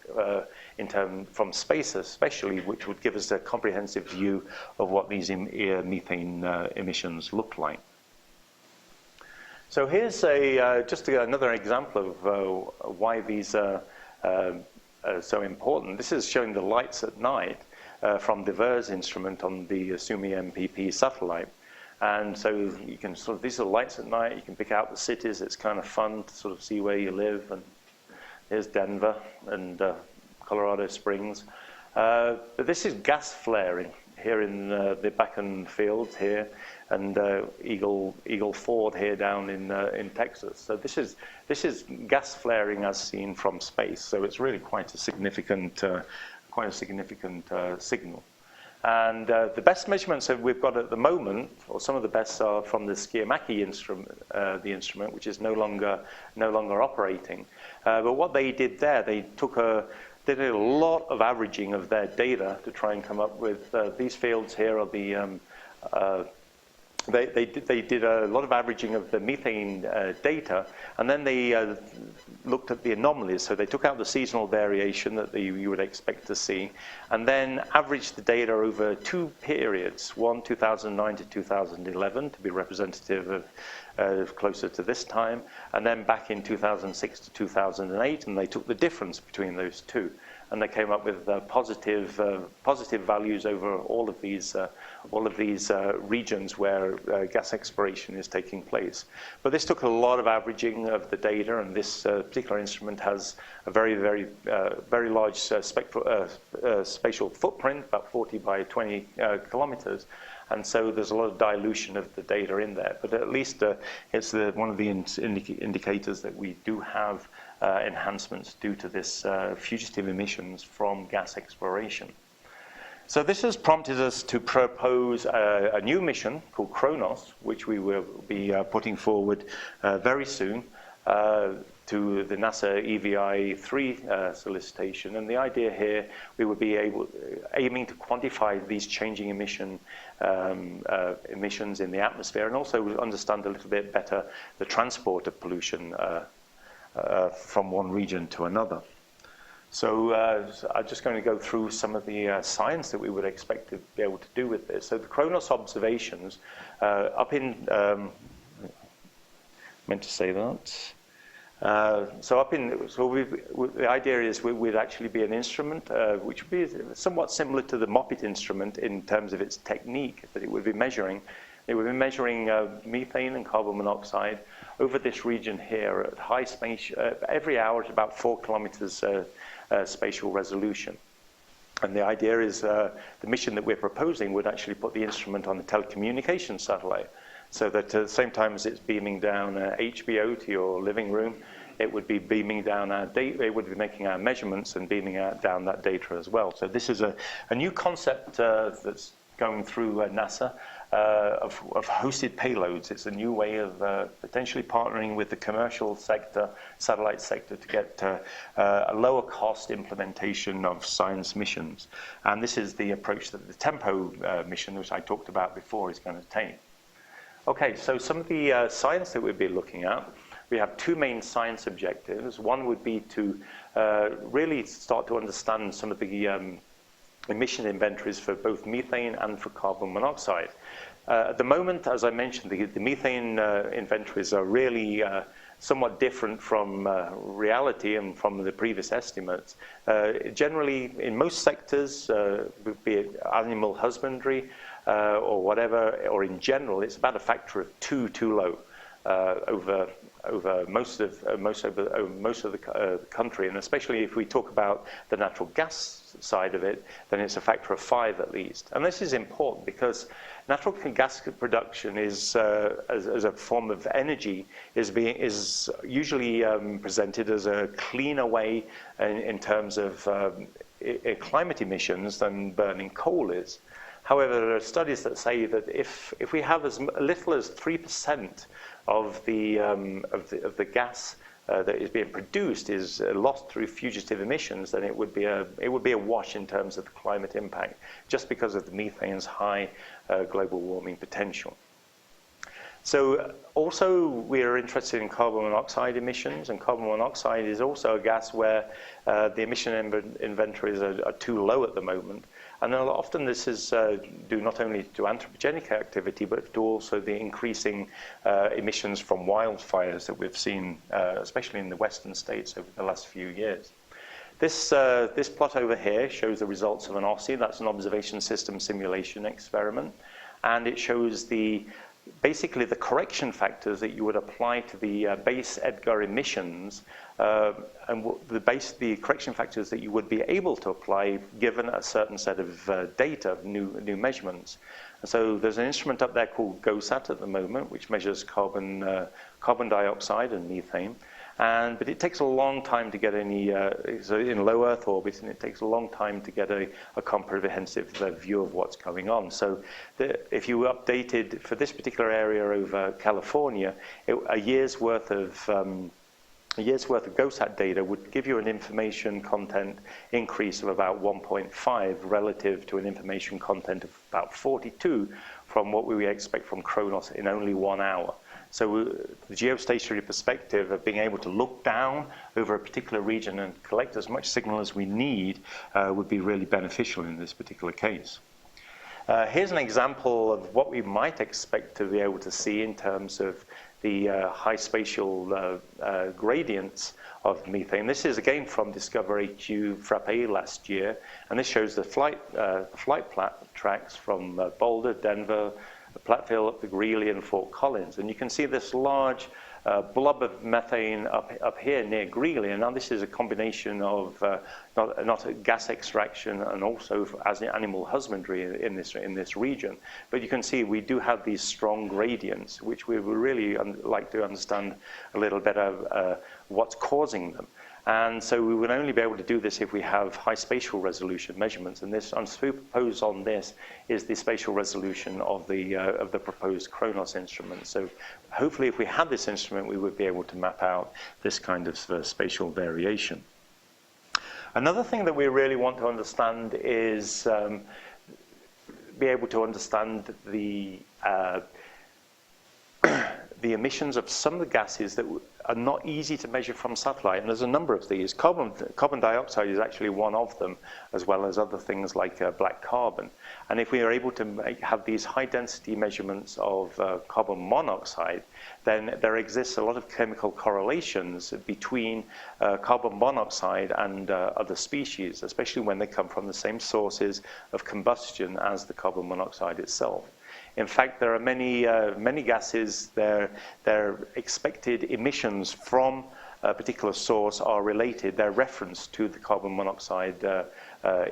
from space especially, which would give us a comprehensive view of what these methane emissions look like. So here's just another example of why these are so important. This is showing the lights at night from the VERS instrument on the Sumi MPP satellite. And so you can these are lights at night. You can pick out the cities. It's kind of fun to sort of see where you live. And here's Denver and Colorado Springs. But this is gas flaring here in the Bakken fields here, and Eagle Ford here down in Texas. So this is gas flaring as seen from space. So it's really quite a significant signal. And the best measurements that we've got at the moment, or some of the best, are from the Skiamaki instrument, which is no longer operating. But what they did there, they did a lot of averaging of their data to try and come up with these fields here are the. They did a lot of averaging of the methane data, and then they looked at the anomalies. So they took out the seasonal variation that you would expect to see, and then averaged the data over two periods, one 2009 to 2011 to be representative of closer to this time, and then back in 2006 to 2008, and they took the difference between those two. And they came up with positive values over all of these regions where gas exploration is taking place. But this took a lot of averaging of the data, and this particular instrument has a very large spatial footprint, about 40 by 20 kilometers. And so there's a lot of dilution of the data in there. But at least it's one of the indicators that we do have enhancements due to this fugitive emissions from gas exploration. So this has prompted us to propose a new mission called Kronos, which we will be putting forward very soon to the NASA EVI-3 solicitation. And the idea here, we would be aiming to quantify these changing emissions in the atmosphere, and also understand a little bit better the transport of pollution from one region to another. So I'm just going to go through some of the science that we would expect to be able to do with this. So the Kronos observations up in, meant to say that. The idea is we'd actually be an instrument which would be somewhat similar to the Moppet instrument in terms of its technique that it would be measuring. It would be measuring methane and carbon monoxide over this region here at high space, every hour at about 4 kilometers spatial resolution. And the idea is the mission that we're proposing would actually put the instrument on a telecommunications satellite, so that at the same time as it's beaming down HBO to your living room, it would be beaming down our data. It would be making our measurements and beaming down that data as well. So this is a new concept that's going through NASA of hosted payloads. It's a new way of potentially partnering with the commercial sector, satellite sector, to get a lower cost implementation of science missions. And this is the approach that the Tempo mission, which I talked about before, is going to take. Okay, so some of the science that we'll be looking at, we have two main science objectives. One would be to really start to understand some of the emission inventories for both methane and for carbon monoxide. At the moment, as I mentioned, the methane inventories are really somewhat different from reality and from the previous estimates. Generally, in most sectors, be it animal husbandry or whatever, or in general, it's about a factor of 2 too low over most of the country, and especially if we talk about the natural gas side of it, then it's a factor of 5 at least. And this is important because natural gas production is, as a form of energy, is usually presented as a cleaner way in terms of climate emissions than burning coal is. However, there are studies that say that if we have as little as 3% of the gas that is being produced is lost through fugitive emissions, then it would be a wash in terms of the climate impact, just because of the methane's high global warming potential. So also we are interested in carbon monoxide emissions, and carbon monoxide is also a gas where the emission inventories are too low at the moment. And often this is due not only to anthropogenic activity, but to also the increasing emissions from wildfires that we've seen, especially in the western states over the last few years. This plot over here shows the results of an OSSI. That's an observation system simulation experiment. And it shows basically the correction factors that you would apply to the base EDGAR emissions, and the correction factors that you would be able to apply given a certain set of data, new measurements. And so there's an instrument up there called GOSAT at the moment, which measures carbon dioxide and methane. But it takes a long time to get any, so in low Earth orbit, and it takes a long time to get a comprehensive view of what's going on. So if you updated for this particular area over California, a year's worth of GOSAT data would give you an information content increase of about 1.5 relative to an information content of about 42 from what we expect from Kronos in only 1 hour. So the geostationary perspective of being able to look down over a particular region and collect as much signal as we need would be really beneficial in this particular case. Here's an example of what we might expect to be able to see in terms of the high spatial gradients of methane. This is again from Discover HU Frappe last year, and this shows the flight tracks from Boulder, Denver, Platteville up to Greeley and Fort Collins. And you can see this large blob of methane up here near Greeley. And now this is a combination of not gas extraction and also as animal husbandry in this region. But you can see we do have these strong gradients, which we would really like to understand a little better what's causing them. And so we would only be able to do this if we have high spatial resolution measurements. And this, superposed on this, is the spatial resolution of the proposed Kronos instrument. So hopefully, if we had this instrument, we would be able to map out this kind of spatial variation. Another thing that we really want to understand is be able to understand the the emissions of some of the gases that are not easy to measure from satellite. And there's a number of these. Carbon dioxide is actually one of them, as well as other things like black carbon. And if we are able to have these high-density measurements of carbon monoxide, then there exists a lot of chemical correlations between carbon monoxide and other species, especially when they come from the same sources of combustion as the carbon monoxide itself. In fact, there are many gases, their expected emissions from a particular source are related, they're referenced to the carbon monoxide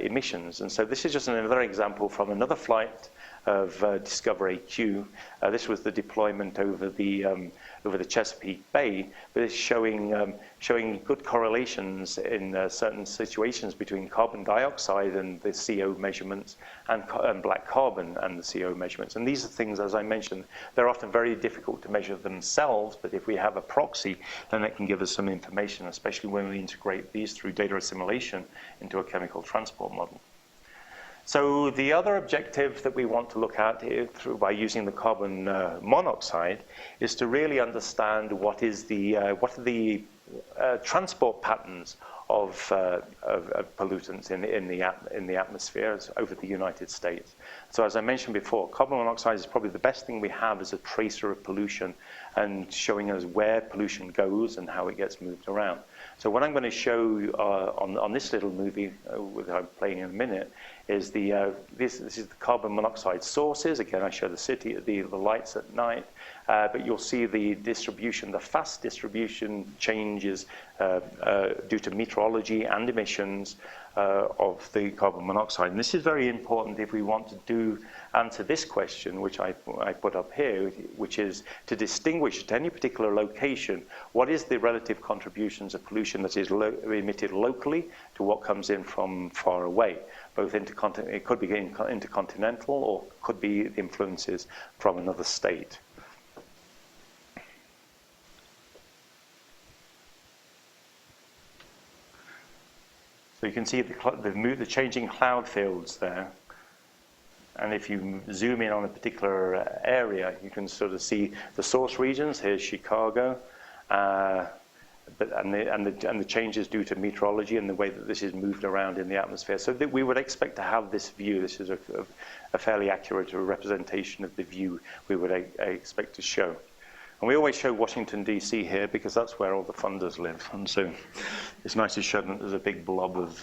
emissions. And so this is just another example from another flight of Discover AQ. This was the deployment over the Chesapeake Bay, but it's showing good correlations in certain situations between carbon dioxide and the CO measurements and black carbon and the CO measurements. And these are things, as I mentioned, they're often very difficult to measure themselves, but if we have a proxy, then it can give us some information, especially when we integrate these through data assimilation into a chemical transport model. So the other objective that we want to look at by using the carbon monoxide is to really understand what are the transport patterns of pollutants in the atmosphere over the United States. So as I mentioned before, carbon monoxide is probably the best thing we have as a tracer of pollution and showing us where pollution goes and how it gets moved around. So what I'm going to show on this little movie, which I'm playing in a minute, is this is the carbon monoxide sources. Again, I show the city, the lights at night, but you'll see the distribution, the fast distribution changes due to meteorology and emissions of the carbon monoxide. And this is very important if we want to answer this question, which I put up here, which is to distinguish at any particular location, what is the relative contributions of pollution that is emitted locally to what comes in from far away, both it could be intercontinental or could be influences from another state. So you can see the changing cloud fields there. And if you zoom in on a particular area, you can sort of see the source regions. Here's Chicago, and the changes due to meteorology and the way that this is moved around in the atmosphere. So that we would expect to have this view. This is a fairly accurate representation of the view we would expect to show. And we always show Washington, D.C. here because that's where all the funders live. And so it's nice to show that there's a big blob of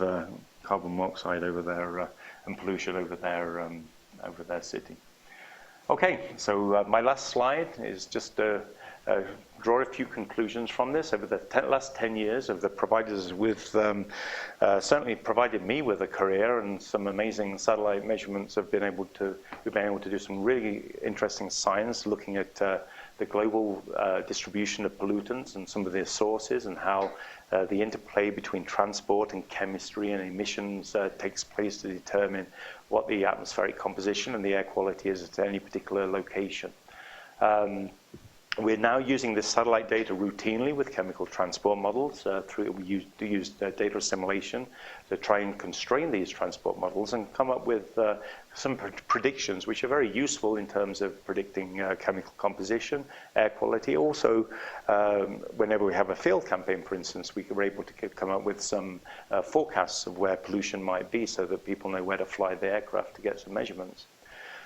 carbon monoxide over there and pollution over their city. Okay, so my last slide is just draw a few conclusions from this. Over the last 10 years of the providers certainly provided me with a career, and some amazing satellite measurements we've been able to do some really interesting science looking at the global distribution of pollutants and some of their sources and how the interplay between transport and chemistry and emissions takes place to determine what the atmospheric composition and the air quality is at any particular location. We're now using this satellite data routinely with chemical transport models. We use data assimilation to try and constrain these transport models and come up with some predictions which are very useful in terms of predicting chemical composition, air quality. Also, whenever we have a field campaign, for instance, we were able to come up with some forecasts of where pollution might be so that people know where to fly the aircraft to get some measurements.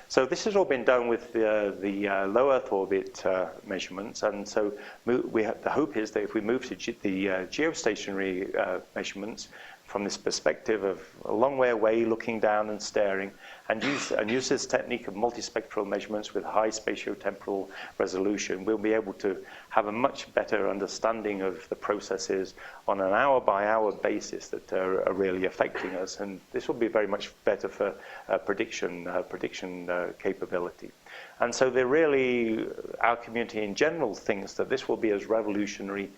So this has all been done with the low Earth orbit measurements, and so the hope is that if we move to the geostationary measurements from this perspective of a long way away, looking down and staring, and use this technique of multispectral measurements with high spatiotemporal resolution, we'll be able to have a much better understanding of the processes on an hour-by-hour basis that are really affecting us, and this will be very much better for prediction capability. And so our community in general thinks that this will be as revolutionary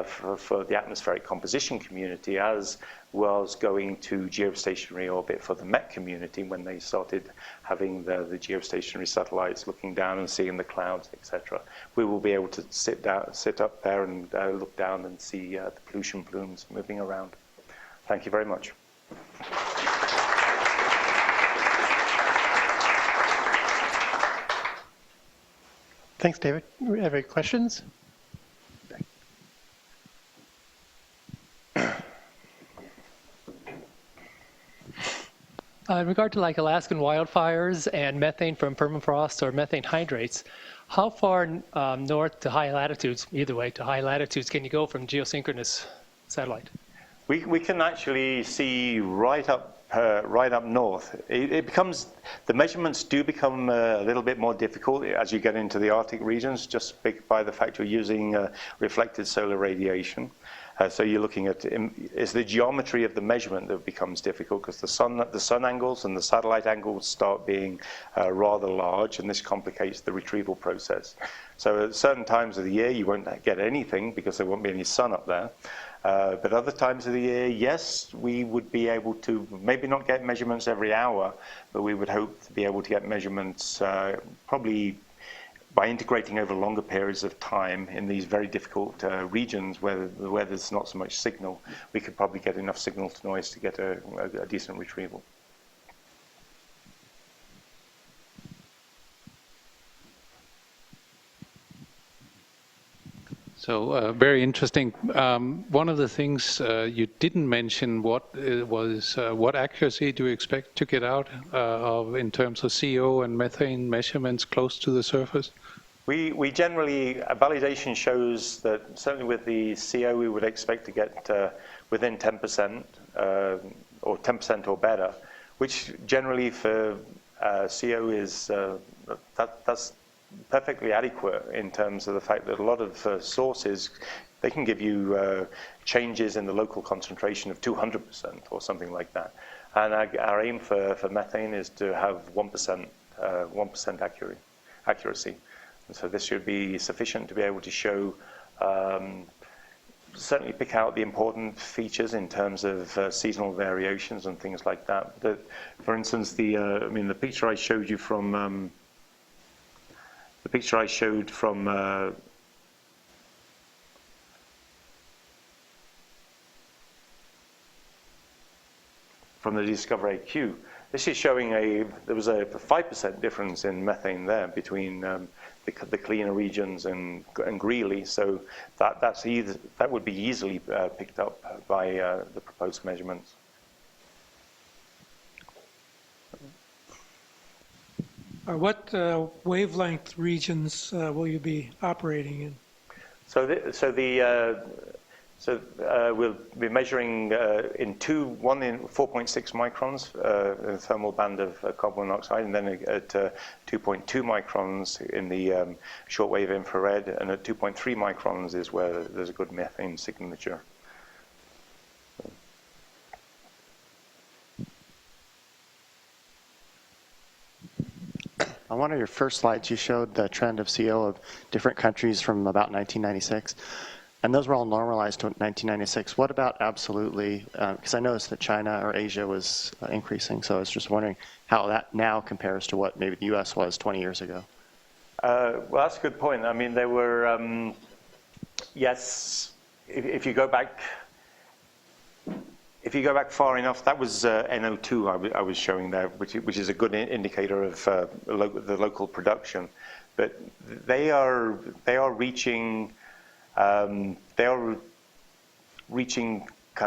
for the atmospheric composition community as was going to geostationary orbit for the Met community when they started having the geostationary satellites looking down and seeing the clouds, etc. We will be able to sit up there and look down and see the pollution plumes moving around. Thank you very much. Thanks, David. Have any questions? In regard to like Alaskan wildfires and methane from permafrost or methane hydrates, how far north to high latitudes, either way, to high latitudes, can you go from geosynchronous satellite? We can actually see right up north. It becomes, the measurements do become a little bit more difficult as you get into the Arctic regions, just by the fact you're using reflected solar radiation. So you're looking at, it's the geometry of the measurement that becomes difficult, because the sun angles and the satellite angles start being rather large, and this complicates the retrieval process. So at certain times of the year, you won't get anything because there won't be any sun up there. But other times of the year, yes, we would be able to maybe not get measurements every hour, but we would hope to be able to get measurements probably by integrating over longer periods of time in these very difficult regions where there's not so much signal. We could probably get enough signal to noise to get a decent retrieval. So very interesting. One of the things you didn't mention was what accuracy do you expect to get out of in terms of CO and methane measurements close to the surface? We generally, validation shows that certainly with the CO we would expect to get within 10% or 10% or better, which generally for CO is, that's perfectly adequate in terms of the fact that a lot of sources, they can give you changes in the local concentration of 200% or something like that. And our aim for methane is to have 1% accuracy. And so this should be sufficient to be able to show, certainly pick out the important features in terms of seasonal variations and things like that. For instance, the picture I showed you from the Discover AQ. This is showing there was a 5% difference in methane there between the cleaner regions and Greeley. So that would be easily picked up by the proposed measurements. What wavelength regions will you be operating in? We'll be measuring one in 4.6 microns in the thermal band of carbon monoxide, and then at 2.2 microns in the shortwave infrared, and at 2.3 microns is where there's a good methane signature. On one of your first slides, you showed the trend of CO of different countries from about 1996. And those were all normalized to 1996. What about absolutely? Because I noticed that China or Asia was increasing. So I was just wondering how that now compares to what maybe the US was 20 years ago. Well, that's a good point. I mean, there were, yes, if you go back far enough, that was NO2 I was showing there, which is a good indicator of the local production. But they are reaching kind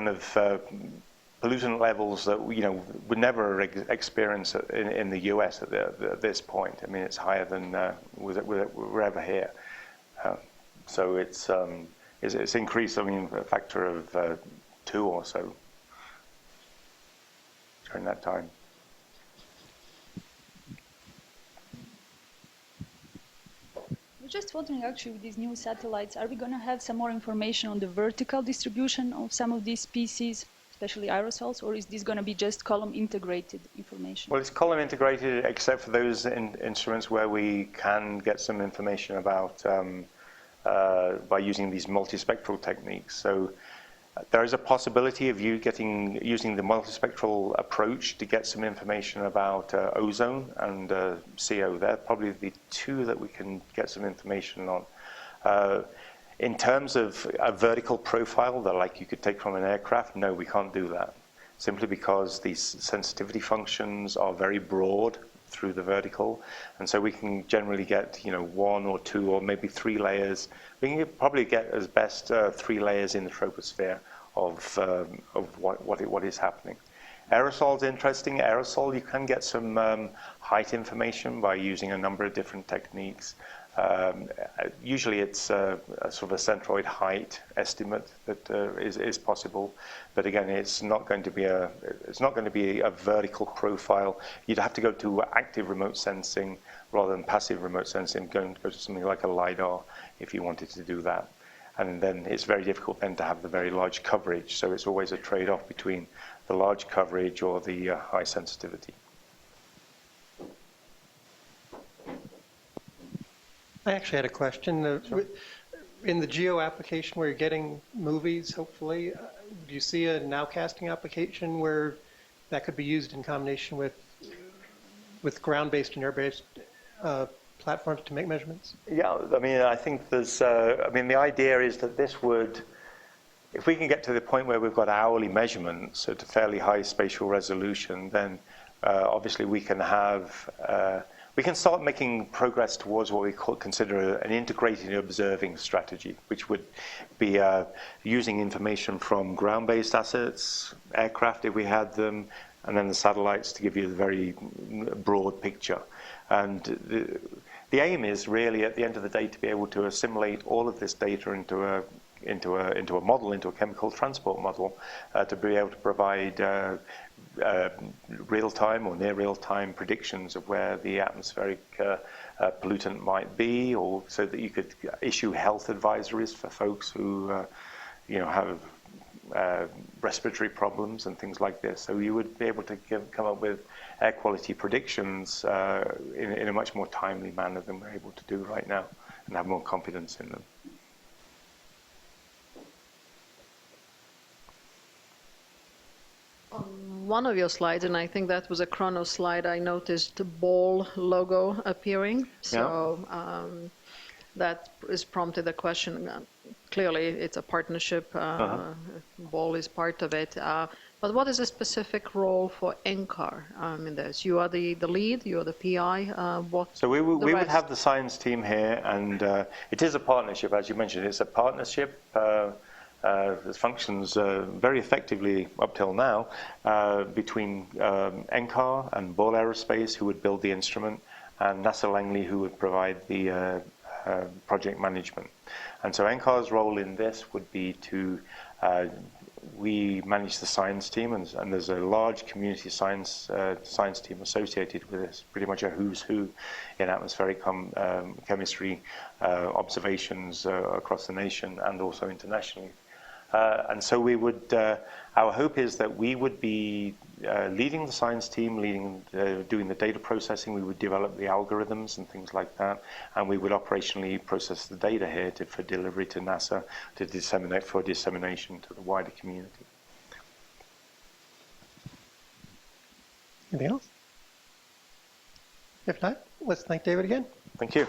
of pollutant levels that would never experience in the US at this point. I mean, it's higher than we're ever here. So it's increased. I mean, a factor of 2 or so during that time. Just wondering, actually, with these new satellites, are we going to have some more information on the vertical distribution of some of these species, especially aerosols, or is this going to be just column integrated information? Well, it's column integrated, except for those instruments where we can get some information about by using these multispectral techniques. So there is a possibility of using the multispectral approach to get some information about ozone and CO. They're probably the two that we can get some information on. In terms of a vertical profile that like you could take from an aircraft, no, we can't do that. Simply because these sensitivity functions are very broad through the vertical, and so we can generally get, you know, 1 or 2 or maybe 3 layers. We can probably get as best 3 layers in the troposphere of what is happening. Aerosol's interesting. Aerosol, you can get some height information by using a number of different techniques. Usually it's a sort of a centroid height estimate that is possible, but again, it's not going to be a vertical profile. You'd have to go to active remote sensing rather than passive remote sensing. Go to something like a LiDAR if you wanted to do that, and then it's very difficult then to have the very large coverage. So it's always a trade-off between the large coverage or the high sensitivity. I actually had a question. Sure. In the geo application where you're getting movies, hopefully, do you see a nowcasting application where that could be used in combination with ground-based and air-based platforms to make measurements? Yeah, I mean, I think there's, I mean, the idea is that this would, if we can get to the point where we've got hourly measurements at a fairly high spatial resolution, then obviously we can have, we can start making progress towards what we consider an integrated observing strategy, which would be using information from ground-based assets, aircraft if we had them, and then the satellites to give you the very broad picture. And the aim is really, at the end of the day, to be able to assimilate all of this data into a model, into a chemical transport model, to be able to provide real-time or near real-time predictions of where the atmospheric pollutant might be, or so that you could issue health advisories for folks who you know, have respiratory problems and things like this. So you would be able to come up with air quality predictions in a much more timely manner than we're able to do right now, and have more confidence in them. On one of your slides, and I think that was a Chronos slide, I noticed the ball logo appearing. So that is prompted a question. Clearly, it's a partnership. Ball is part of it. But what is the specific role for NCAR in this? You are the lead, you are the PI. So we would have the science team here, and it is a partnership, as you mentioned. It's a partnership that functions very effectively up till now between NCAR and Ball Aerospace, who would build the instrument, and NASA Langley, who would provide the project management. And so NCAR's role in this would be to we manage the science team, and there's a large community science team associated with this, pretty much a who's who in atmospheric chemistry observations across the nation and also internationally. And so we would, our hope is that we would be leading the science team, doing the data processing. We would develop the algorithms and things like that, and we would operationally process the data here for delivery to NASA to dissemination to the wider community. Anything else? If not, let's thank David again. Thank you.